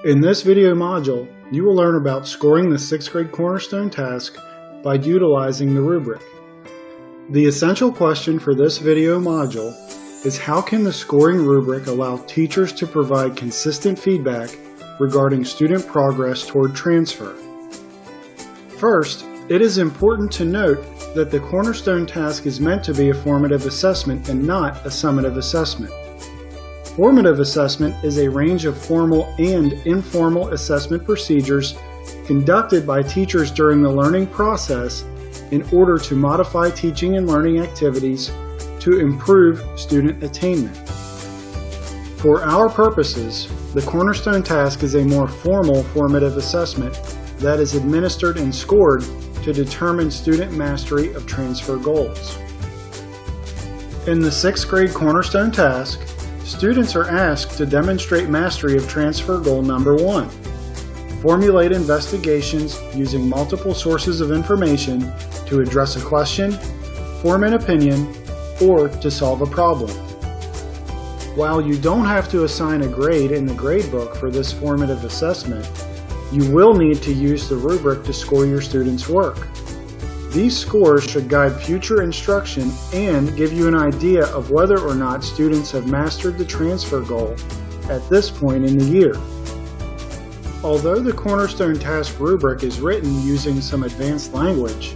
In this video module, you will learn about scoring the 6th grade Cornerstone Task by utilizing the rubric. The essential question for this video module is how can the scoring rubric allow teachers to provide consistent feedback regarding student progress toward transfer? First, it is important to note that the Cornerstone Task is meant to be a formative assessment and not a summative assessment. Formative assessment is a range of formal and informal assessment procedures conducted by teachers during the learning process in order to modify teaching and learning activities to improve student attainment. For our purposes, the Cornerstone Task is a more formal formative assessment that is administered and scored to determine student mastery of transfer goals. In the 6th grade Cornerstone Task, students are asked to demonstrate mastery of transfer goal number 1. Formulate investigations using multiple sources of information to address a question, form an opinion, or to solve a problem. While you don't have to assign a grade in the gradebook for this formative assessment, you will need to use the rubric to score your students' work. These scores should guide future instruction and give you an idea of whether or not students have mastered the transfer goal at this point in the year. Although the Cornerstone Task rubric is written using some advanced language,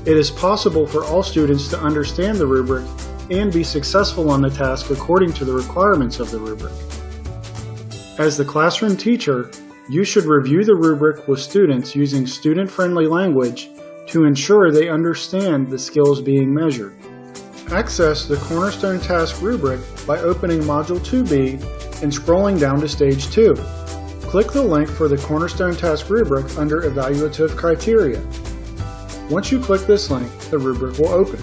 it is possible for all students to understand the rubric and be successful on the task according to the requirements of the rubric. As the classroom teacher, you should review the rubric with students using student-friendly language to ensure they understand the skills being measured. Access the Cornerstone Task rubric by opening Module 2B and scrolling down to Stage 2. Click the link for the Cornerstone Task rubric under Evaluative Criteria. Once you click this link, the rubric will open.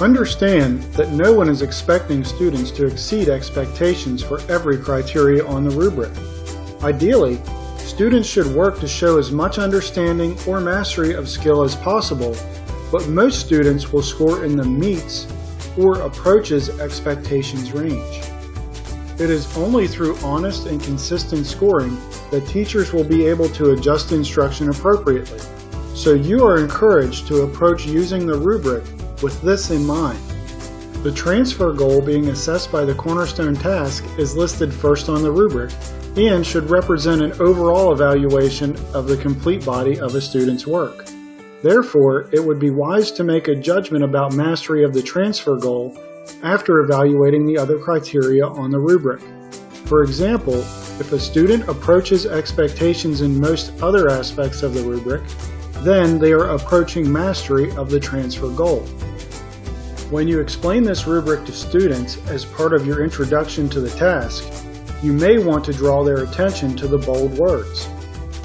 Understand that no one is expecting students to exceed expectations for every criteria on the rubric. Ideally, students should work to show as much understanding or mastery of skill as possible, but most students will score in the meets or approaches expectations range. It is only through honest and consistent scoring that teachers will be able to adjust instruction appropriately, so you are encouraged to approach using the rubric with this in mind. The transfer goal being assessed by the Cornerstone Task is listed first on the rubric and should represent an overall evaluation of the complete body of a student's work. Therefore, it would be wise to make a judgment about mastery of the transfer goal after evaluating the other criteria on the rubric. For example, if a student approaches expectations in most other aspects of the rubric, then they are approaching mastery of the transfer goal. When you explain this rubric to students as part of your introduction to the task, you may want to draw their attention to the bold words.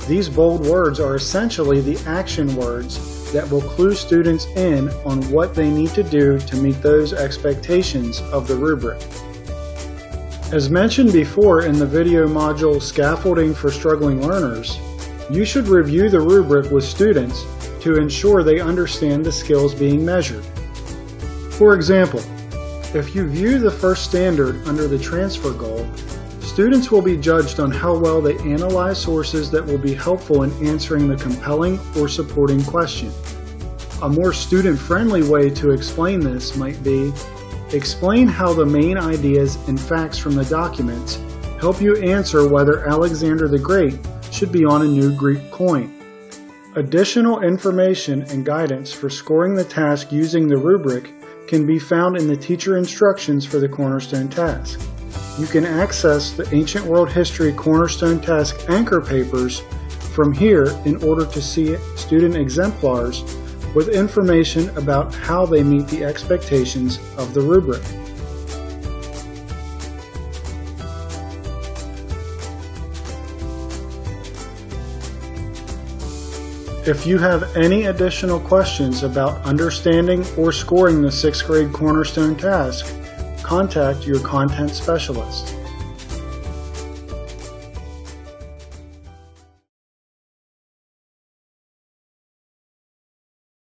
These bold words are essentially the action words that will clue students in on what they need to do to meet those expectations of the rubric. As mentioned before in the video module Scaffolding for Struggling Learners, you should review the rubric with students to ensure they understand the skills being measured. For example, if you view the first standard under the transfer goal, students will be judged on how well they analyze sources that will be helpful in answering the compelling or supporting question. A more student-friendly way to explain this might be, explain how the main ideas and facts from the documents help you answer whether Alexander the Great should be on a new Greek coin. Additional information and guidance for scoring the task using the rubric can be found in the teacher instructions for the Cornerstone Task. You can access the Ancient World History Cornerstone Task anchor papers from here in order to see student exemplars with information about how they meet the expectations of the rubric. If you have any additional questions about understanding or scoring the 6th grade Cornerstone Task, contact your content specialist.